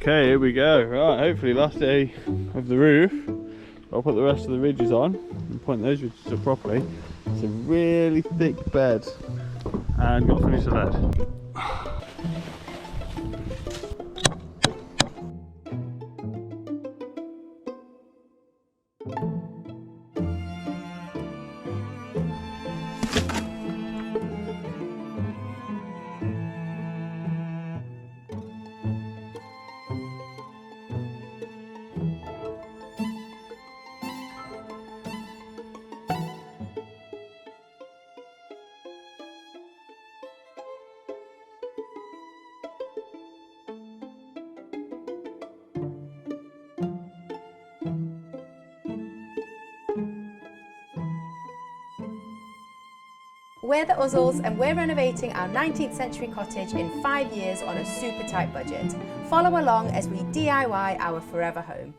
Okay, here we go. Right, hopefully last day of the roof. I'll put the rest of the ridges on and point those ridges up properly. It's a really thick bed and got to finish the lead. We're the Uzzles and we're renovating our 19th century cottage in 5 years on a super tight budget. Follow along as we DIY our forever home.